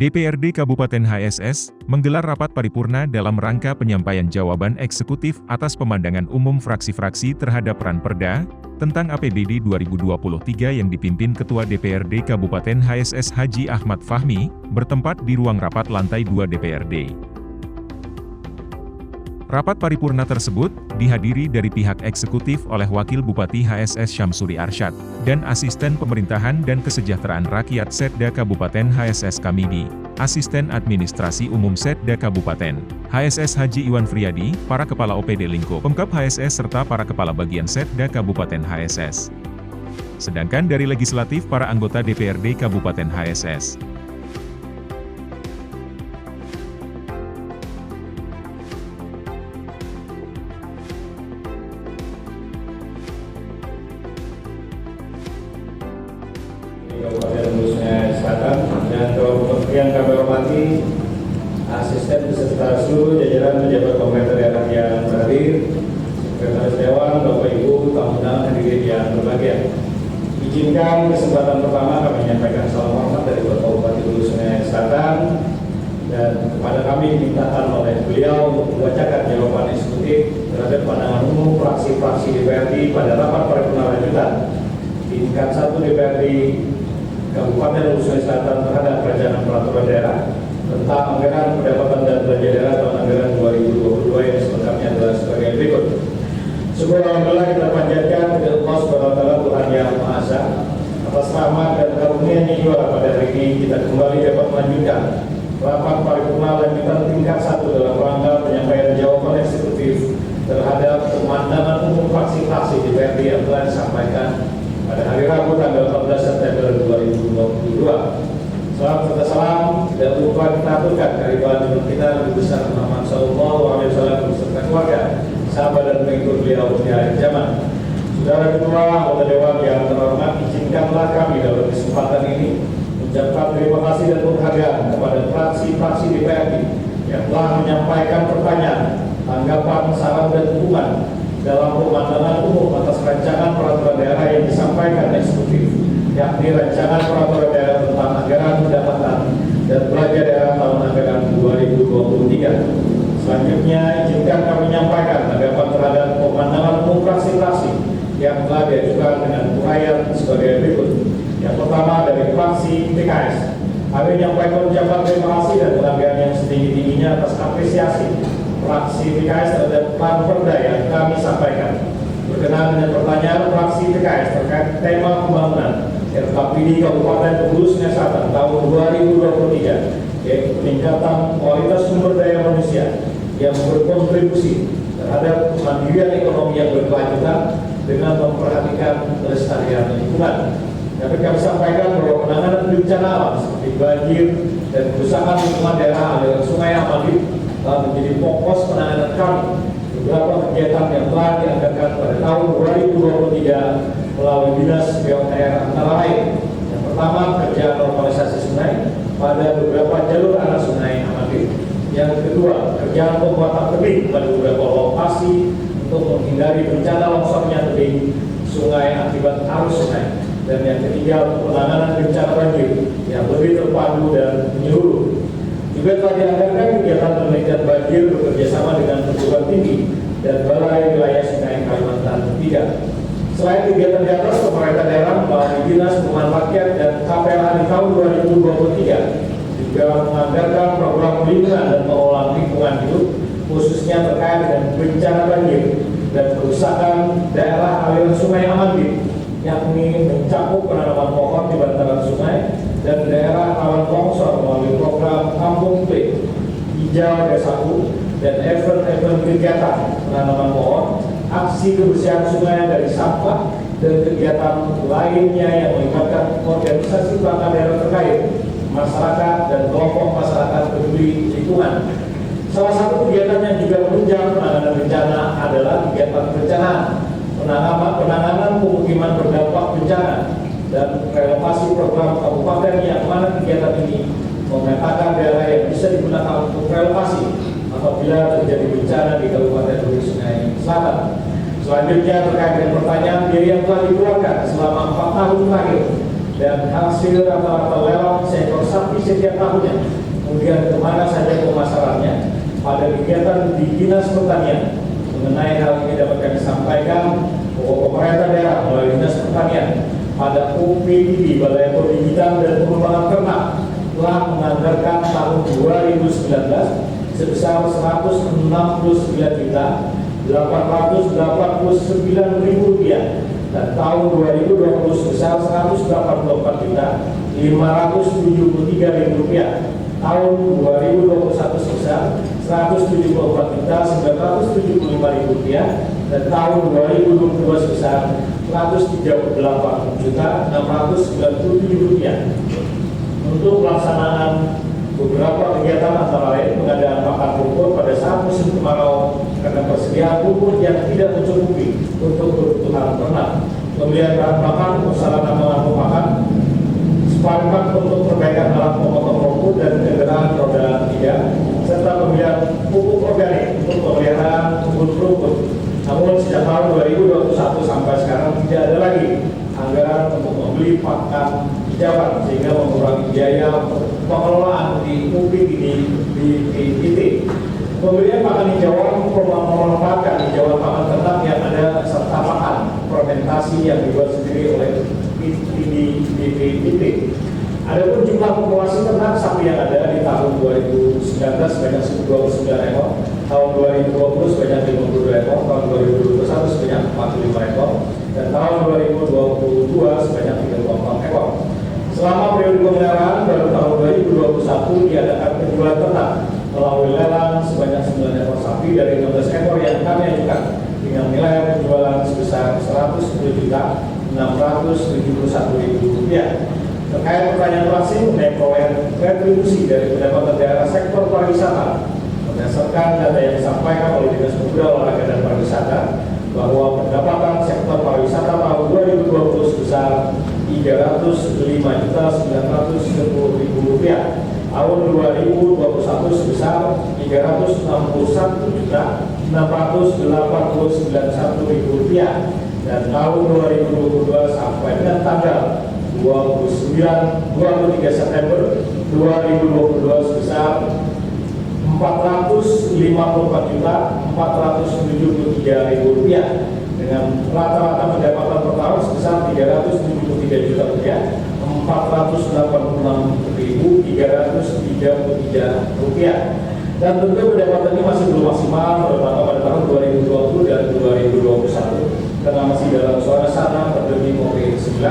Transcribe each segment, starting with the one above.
DPRD Kabupaten HSS menggelar rapat paripurna dalam rangka penyampaian jawaban eksekutif atas pemandangan umum fraksi-fraksi terhadap Ranperda tentang APBD 2023 yang dipimpin Ketua DPRD Kabupaten HSS Haji Ahmad Fahmi, bertempat di ruang rapat lantai 2 DPRD. Rapat paripurna tersebut dihadiri dari pihak eksekutif oleh Wakil Bupati HSS Syamsuri Arsyad, dan Asisten Pemerintahan dan Kesejahteraan Rakyat Setda Kabupaten HSS Kamidi, Asisten Administrasi Umum Setda Kabupaten HSS Haji Iwan Friadi, para Kepala OPD Lingkup Pemkab HSS serta para Kepala Bagian Setda Kabupaten HSS. Sedangkan dari Legislatif para anggota DPRD Kabupaten HSS. Kabupaten Sulawesi Selatan dan Kementerian kami hormati, asisten beserta seluruh jajaran pejabat pemerintah daerah yang hadir, Sekretaris Dewan, Bapak Ibu, tamu undangan hadirin yang berbahagia. Izinkan kesempatan pertama kami menyampaikan salam hormat dari Bapak Bupati Sulawesi Selatan, dan kepada kami dimintakan oleh beliau untuk membacakan jawaban eksekutif terhadap pandangan umum fraksi-fraksi DPRD pada rapat paripurna lanjutan tingkat 1 DPRD Kabupaten Sulawesi Selatan terhadap Rancangan Peraturan Daerah tentang anggaran pendapatan dan belanja daerah tahun anggaran 2022 yang selengkapnya adalah sebagai berikut. Syukur alhamdulillah kita panjatkan kepada Allah Subhanahu wa taala Tuhan Yang Maha Esa atas rahmat dan karunia-Nya juga pada hari ini kita kembali dapat melanjutkan rapat paripurna lanjutan tingkat 1 dalam rangka penyampaian jawaban eksekutif terhadap pemandangan umum fraksi-fraksi DPRD yang telah disampaikan pada hari Rabu tanggal 14 September 2022. Salam serta salam tidak lupa kita aturkan kehadiran kita Nabi besar Muhammad SAW beserta keluarga, sahabat dan pengikut beliau di akhir zaman. Saudara Ketua, anggota Dewan yang terhormat, izinkanlah kami dalam kesempatan ini mengucapkan terima kasih dan penghargaan kepada fraksi-fraksi DPRD yang telah menyampaikan pertanyaan, tanggapan, saran dan dukungan dalam pemandangan umum atas rancangan peraturan daerah yang disampaikan eksekutif, yakni rancangan peraturan daerah tentang anggaran pendapatan dan belanja daerah tahun anggaran 2023. Selanjutnya, izinkan kami menyampaikan tanggapan terhadap pemandangan umum fraksi-fraksi yang telah diajukan dengan uraian sebagai berikut. Yang pertama dari fraksi PKS, kami menyampaikan ucapan terima kasih dan penghargaan yang setinggi-tingginya atas apresiasi fraksi PKS terhadap Ranperda yang kami sampaikan. Berkenaan dengan pertanyaan fraksi PKS terkait tema pembangunan RKPD Kabupaten Sulawesi Selatan tahun 2023, yaitu peningkatan kualitas sumber daya manusia yang berkontribusi terhadap kemandirian ekonomi yang berkelanjutan dengan memperhatikan kelestarian lingkungan. Dapat kami sampaikan bahwa penanganan bencana alam seperti banjir dan kerusakan lingkungan daerah aliran Sungai Amadit telah menjadi fokus penanganan kami. Beberapa kegiatan yang telah dianggarkan pada tahun 2023 melalui Dinas PUPR antara lain. Yang pertama, kerja normalisasi sungai pada beberapa jalur arah Sungai Amadit. Yang kedua, kerja pembuatan tebing pada beberapa lokasi untuk menghindari bencana longsornya tebing sungai akibat arus sungai. Dan yang ketiga, penanganan bencana banjir yang lebih terpadu dan menyeluruh. Juga telah dianggarkan kegiatan penelitian banjir bekerjasama dengan perguruan tinggi dan Balai Wilayah Sungai Kalimantan III. Selain kegiatan di atas, pemerintah daerah melalui Dinas Perumahan Rakyat dan KPLH di tahun 2023 juga menganggarkan program perlindungan dan pengelolaan lingkungan hidup, khususnya terkait dengan bencana banjir dan kerusakan daerah aliran Sungai Amadit, yakni mencakup penanaman pohon di bantaran sungai dan daerah rawan longsor melalui program Kampung Play, Hijau Desaku, dan event-event kegiatan penanaman pohon, aksi kebersihan sungai dari sampah, dan kegiatan lainnya yang melibatkan organisasi perangkat daerah terkait, masyarakat, dan kelompok masyarakat peduli lingkungan. Salah satu kegiatan yang juga menunjang penanganan bencana adalah kegiatan perencanaan, penanganan pemukiman berdampak bencana, dan relokasi program kabupaten yang mana kegiatan ini memetakan daerah yang bisa digunakan untuk relokasi apabila terjadi bencana di Kabupaten Sulawesi Selatan. Selanjutnya terkait dengan pertanyaan biaya yang telah dikeluarkan selama 4 tahun terakhir dan hasil rata-rata lelang seekor sapi setiap tahunnya. Kemudian kemana saja pemasarannya pada kegiatan di Dinas Pertanian. Mengenai hal ini dapat kami sampaikan bahwa pemerintah daerah melalui Dinas Pertanian pada UPDB Balai Pembinaan dan Pengembangan Ternak telah menganggarkan tahun 2019 sebesar Rp169.889.000 dan tahun 2020 sebesar Rp184.573.000, tahun 2021 sebesar Rp174.975.000 dan tahun 2022 sebesar Rp138.697.000. Untuk pelaksanaan beberapa kegiatan antara lain pengadaan pakan pupuk pada saat musim kemarau karena persediaan pupuk yang tidak mencukupi untuk kebutuhan ternak, pembelian bahan pakan untuk sarana mengangkut pakan, sepakat untuk perbaikan alat pemotong rumput dan kendaraan roda 3, serta pembelian pupuk organik untuk pemeliharaan kebun rumput. Namun sejak tahun 2021 sampai sekarang tidak ada lagi anggaran untuk membeli pakan hijauan sehingga mengurangi biaya pengelolaan di UPDB. Pembelian pakan hijauan memanfaatkan hijauan pakan ternak yang ada serta pakan fermentasi yang dibuat sendiri oleh BPDB. Adapun jumlah populasi ternak sapi yang ada di tahun 2019 sebanyak 29 ekor, tahun 2020 sebanyak 52 ekor, tahun 2021 sebanyak 45 ekor, dan tahun 2022 sebanyak 34 ekor. Selama periode pemeliharaan baru tahun 2021 diadakan penjualan ternak melalui lelang sebanyak 9 ekor sapi dari 16 ekor yang kami ajukan dengan nilai penjualan sebesar Rp110.671.000. Terkait pertanyaan fraksi mengenai perolehan retribusi dari pendapatan daerah sektor pariwisata, berdasarkan data yang disampaikan oleh Dinas Pemuda, Olahraga dan Pariwisata, bahwa pendapatan sektor pariwisata tahun 2020 sebesar Rp309.910.000, tahun 2021 sebesar Rp361.689.000, dan tahun 2022 sampai dengan tanggal 23 September 2022 sebesar Rp454.473.000 dengan rata-rata pendapatan per tahun sebesar Rp373 juta, Rp486.333. Dan tentu pendapatan ini masih belum maksimal terutama pada tahun 2020 dan 2021 karena masih dalam suasana pandemi COVID-19.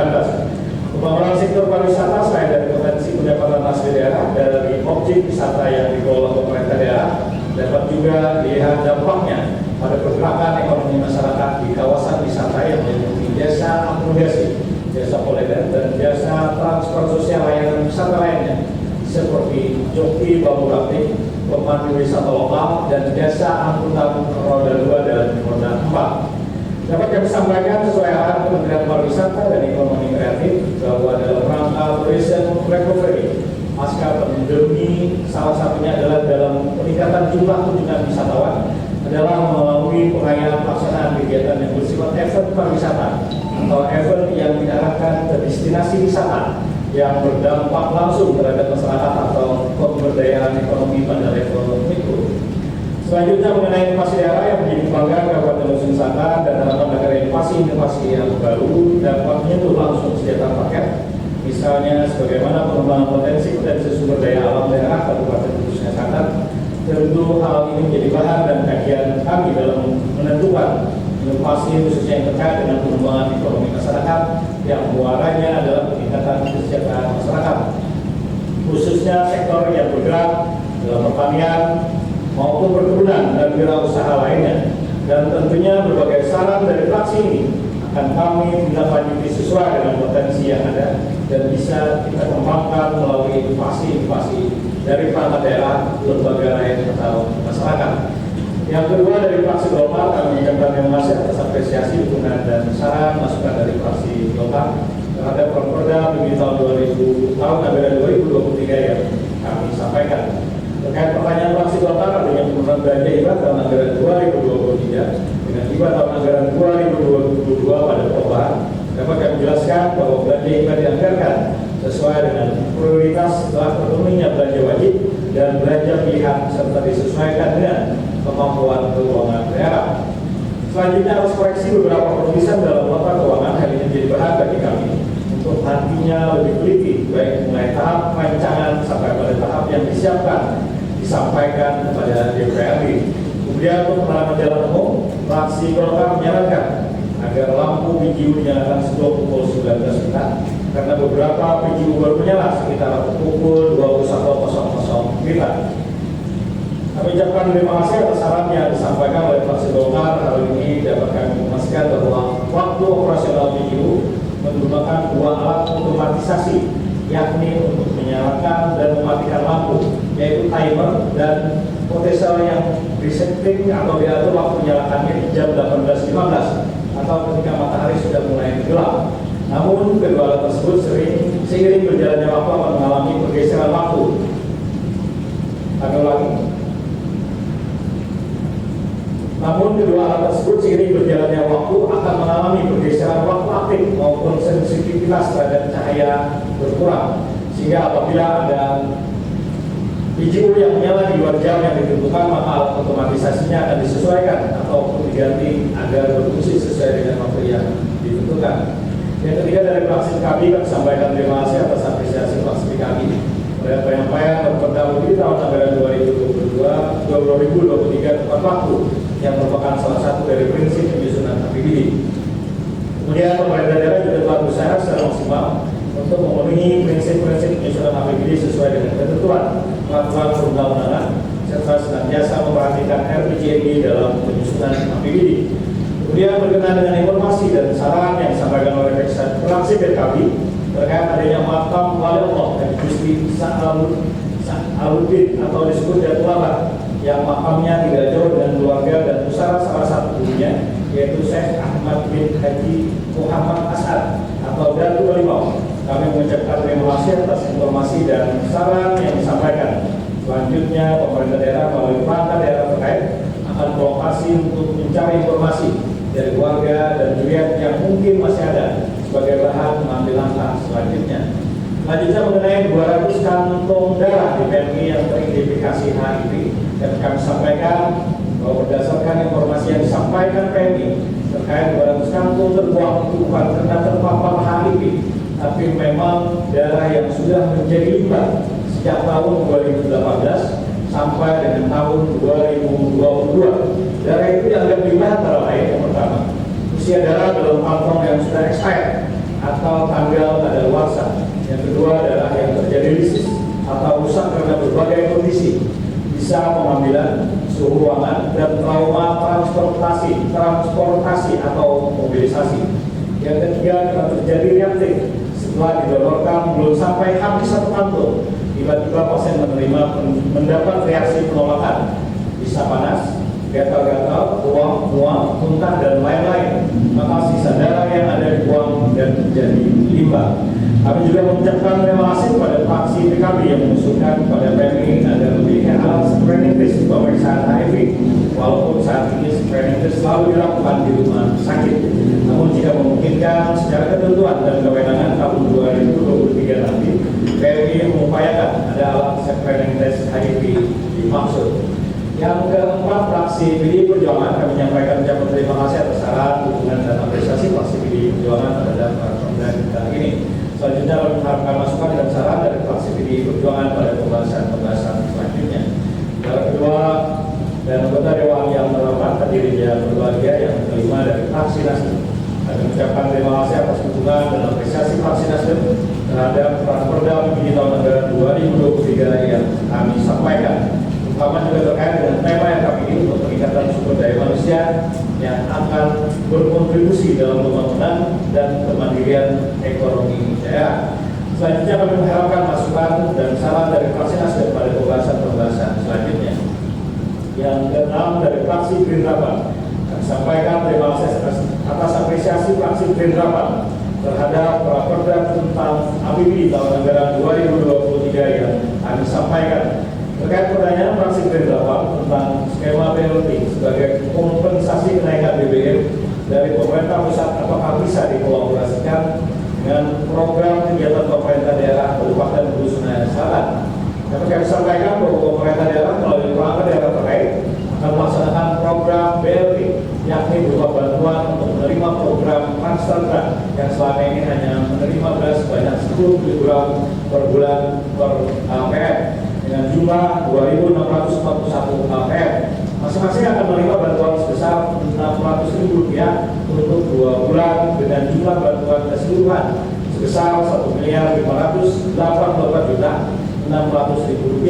Pembangunan sektor pariwisata selain dari potensi pendapatan asli daerah dari objek wisata yang dikelola pemerintah daerah, dapat juga dilihat dampaknya pada pergerakan ekonomi masyarakat di kawasan wisata yang meliputi jasa akomodasi, jasa kuliner, dan jasa transport sosial layanan wisata lainnya seperti joki bambu rafting, pemandu wisata lokal, dan jasa angkutan roda 2 dan roda 4. Dapat kami sampaikan sesuai arahan Kementerian Pariwisata dan Ekonomi Kreatif bahwa dalam rangka tourism recovery pasca pandemi, salah satunya adalah dalam peningkatan jumlah kunjungan wisatawan adalah melalui pengayaan pelaksanaan kegiatan yang bersifat event pariwisata atau event yang diarahkan ke destinasi wisata yang berdampak langsung terhadap masyarakat atau pemberdayaan ekonomi pada level mikro. Selanjutnya mengenai inovasi daerah yang menjadi kebanggaan Kabupaten Musim Selatan dan harapan agar inovasi yang baru dapat menyentuh langsung kesejahteraan rakyat, misalnya sebagaimana pengembangan potensi sumber daya alam daerah Kabupaten Musim Selatan. Tentu hal ini menjadi bahan dan kajian kami dalam menentukan inovasi khususnya yang terkait dengan pengembangan ekonomi masyarakat yang muaranya adalah peningkatan kesejahteraan masyarakat, khususnya sektor yang bergerak dalam pertanian maupun perkebunan dan wirausaha lainnya. Dan tentunya berbagai saran dari fraksi ini akan kami tindak sesuai dengan potensi yang ada dan bisa kita kembangkan melalui inovasi-inovasi dari perangkat daerah, lembaga lain atau masyarakat. Yang kedua, dari fraksi Golkar kami menyampaikan terima kasih atas apresiasi, dukungan dan saran masukan dari fraksi Golkar terhadap Perda PBB tahun anggaran 2023 yang kami sampaikan. Terkait pertanyaan fraksi Golkar adanya penurunan belanja hibah tahun anggaran 2023 dengan hibah tahun anggaran 2022 pada perubahan, dapat kami jelaskan bahwa belanja hibah dianggarkan sesuai dengan prioritas setelah terpenuhinya berlebihan serta disesuaikan dengan kemampuan keuangan daerah. Selanjutnya harus koreksi beberapa penulisan dalam nota keuangan. Hal ini menjadi bahan bagi kami untuk nantinya lebih teliti, baik mulai tahap rancangan sampai pada tahap yang disiapkan disampaikan kepada DPRD. Kemudian untuk penerangan jalan umum, fraksi Golkar menyarankan agar lampu PGU dinyalakan sebelum pukul 19 WITA, karena beberapa PGU baru menyala sekitar pukul 21.00 WITA. Kami ucapkan terima kasih atas saran yang disampaikan oleh fraksi Golkar. Hal ini dapat kami memastikan bahwa waktu operasional PGU menggunakan dua alat otomatisasi, yakni untuk menyalakan dan mematikan lampu, yaitu timer dan potential yang resetting atau diatur waktu menyalakannya di jam 18.15 atau ketika matahari sudah mulai gelap. Namun kedua alat tersebut seiring berjalannya waktu akan mengalami pergeseran waktu. Kami ulangi. Namun kedua alat tersebut seiring berjalannya waktu akan mengalami pergeseran waktu aktif maupun sensitivitas terhadap cahaya berkurang, sehingga apabila ada PGU yang menyala di luar jam yang ditentukan, maka alat otomatisasinya akan disesuaikan ataupun diganti agar berfungsi sesuai dengan waktu yang ditentukan. Yang ketiga, dari fraksi kami sampaikan terima kasih atas apresiasi fraksi kami pada penyampaian Perda di tahun anggaran 2023 tepat waktu, yang merupakan salah satu dari prinsip penyusunan APBD. Kemudian pemerintah daerah juga telah berusaha secara maksimal untuk memenuhi prinsip-prinsip penyusunan APBD sesuai dengan ketentuan peraturan perundang-undangan serta senantiasa memperhatikan RPJMD dalam penyusunan APBD. Kemudian berkenaan dengan informasi dan saran yang disampaikan oleh fraksi PKB terkait adanya makam wali Allah dan Gusti Sa'aludin atau disebut Datul yang makamnya tidak jauh dengan keluarga dan pusara salah satu gurunya, yaitu Syekh Ahmad bin Haji Muhammad As'ad atau Datul Limau. Kami mengucapkan terima kasih atas informasi dan saran yang disampaikan. Selanjutnya, pemerintah daerah melalui perangkat daerah terkait akan berlokasi untuk mencari informasi dari warga dan zuriat yang mungkin masih ada sebagai bahan mengambil langkah selanjutnya. Selanjutnya, mengenai 200 kantong darah di PMI yang teridentifikasi HIV, dan kami sampaikan bahwa berdasarkan informasi yang disampaikan PMI terkait 200 kantong terbuang itu bukan karena terpapar HIV, tapi memang darah yang sudah menjadi limbah sejak tahun 2018 sampai dengan tahun 2022. Darah itu dianggap limbah antara lain: yang pertama, usia darah dalam kantong yang sudah expired atau tanggal kadaluarsa. Yang kedua, darah yang terjadi lisis atau rusak karena berbagai kondisi, bisa pengambilan, suhu ruangan, dan trauma transportasi atau mobilisasi. Yang ketiga, karena terjadi reaktif setelah didonorkan belum sampai habis 1 kantong, tiba-tiba pasien mendapat reaksi penolakan, bisa panas, gatal-gatal, mual, muntah, dan lain-lain. Maka sisa darah yang ada dibuang dan menjadi limbah. Kami juga mengucapkan terima kasih kepada fraksi PKB yang mengusulkan kepada PMI agar memiliki alat screening test pemeriksaan HIV, walaupun saat ini screening test selalu dilakukan di rumah sakit. Namun jika memungkinkan secara ketentuan dan kewenangan tahun 2023 nanti, PMI mengupayakan ada alat screening test HIV dimaksud. Yang keempat, fraksi PDI Perjuangan kami menyampaikan ucapan terima kasih atas saran, dukungan, dan apresiasi fraksi PDI Perjuangan terhadap program kita ini. Selanjutnya, kami mengharapkan masukan dan saran dari fraksi PDI Perjuangan pada pembahasan selanjutnya. Yang kedua, dan anggota Dewan yang terhormat hadirin yang berbahagia, yang kelima dari fraksi Nasdem. Kami mengucapkan terima kasih atas dukungan dan apresiasi fraksi Nasdem terhadap Perda PBD tahun anggaran 2023 yang kami sampaikan. Terutama juga terkait dengan tema yang kami ini untuk peningkatan sumber daya manusia yang akan berkontribusi dalam pembangunan dan kemandirian ekonomi daerah. Selanjutnya, kami mengharapkan masukan dan saran dari fraksi Nasdem pada pembahasan selanjutnya. Yang keenam, dari fraksi Gerindra, kami sampaikan terima kasih atas apresiasi fraksi Gerindra terhadap Perda tentang APBD tahun anggaran 2023 yang kami sampaikan. Terkait pertanyaan fraksi Gerindra tentang skema penalti sebagai kompensasi kenaikan BBM dari pemerintah pusat, apakah bisa dikolaborasikan dengan program kegiatan pemerintah daerah Kabupaten Bulu Sungai Selatan? Dapat kami sampaikan bahwa pemerintah daerah melalui perangkat daerah terkait akan melaksanakan program BLT, yakni berupa bantuan untuk menerima program Prakstra yang selama ini hanya menerima beras sebanyak 10 kg per bulan per APM dengan jumlah 2.641 APM. Masing-masing akan menerima bantuan sebesar Rp600.000 untuk 2 bulan dengan jumlah bantuan keseluruhan sebesar Rp1.084.600.000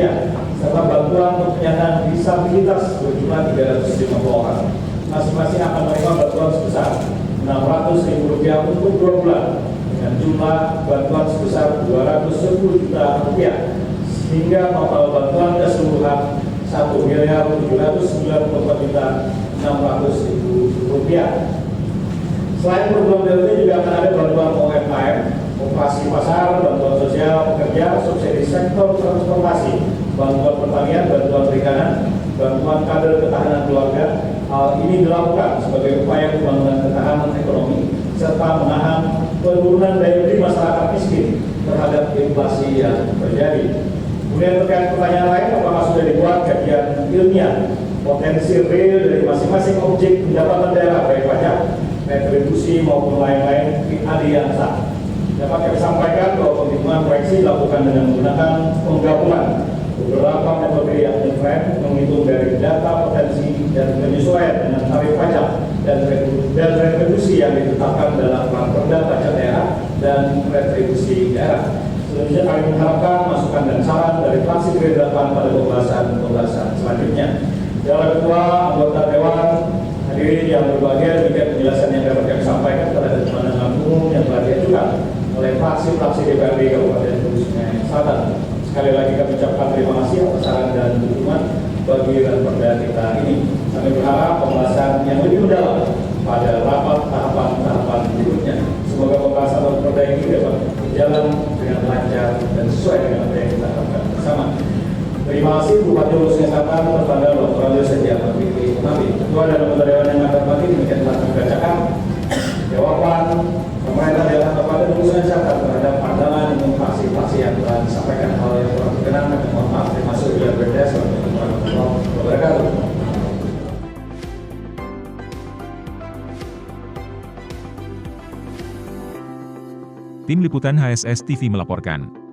serta bantuan untuk penyandang disabilitas berjumlah 350 orang. Masing-masing akan menerima bantuan sebesar Rp600.000 untuk 2 bulan dengan jumlah bantuan sebesar Rp210 juta sehingga total bantuan keseluruhan Rp1.794.600.000. Selain program BLT juga akan ada bantuan UMKM, operasi pasar, bantuan sosial pekerja, subsidi sektor transportasi, bantuan pertanian, bantuan perikanan, bantuan kader ketahanan keluarga. Hal ini dilakukan sebagai upaya pembangunan ketahanan ekonomi serta menahan penurunan daya beli masyarakat miskin terhadap inflasi yang terjadi. Kemudian terkait pertanyaan lain, apakah sudah dibuat kajian ilmiah potensi real dari masing-masing objek pendapatan daerah baik pajak, retribusi maupun lain-lain PAD yang sah. Dapat kami sampaikan bahwa penghitungan proyeksi dilakukan dengan menggunakan penggabungan beberapa metode yang different, menghitung dari data potensi dan penyesuaian dengan tarif pajak dan retribusi yang ditetapkan dalam Perda Pajak Daerah dan Retribusi Daerah. Selanjutnya kami mengharapkan masukan dan saran dari fraksi Gerindra pada pembahasan selanjutnya. Jalan Ketua, anggota Dewan, hadirin yang berbahagia, demikian penjelasan yang dapat kami sampaikan terhadap pandangan umum yang telah diajukan oleh fraksi-fraksi DPRD Kabupaten Hulu Sungai Selatan. Sekali lagi kami ucapkan terima kasih atas saran dan dukungan bagi Perda kita ini. Kami berharap pembahasan yang lebih mendalam pada rapat tahapan berikutnya. Semoga pembahasan Perda ini dapat berjalan dengan lancar dan sesuai dengan apa yang kita harapkan bersama. Terima kasih Bupati Hulu Sungai Selatan Tertanggal Dr. Andes Setiawan Fikri Nabi. Ketua dan anggota Dewan yang akan hormati, demikian telah dibacakan jawaban pemerintah daerah Kabupaten Hulu Sungai Selatan terhadap pandangan umum fraksi-fraksi yang telah disampaikan. Hal yang kurang berkenan, kami mohon maaf. Terima kasih bila berbeda. Assalamualaikum warahmatullahi wabarakatuh. Tim Liputan HSS TV melaporkan.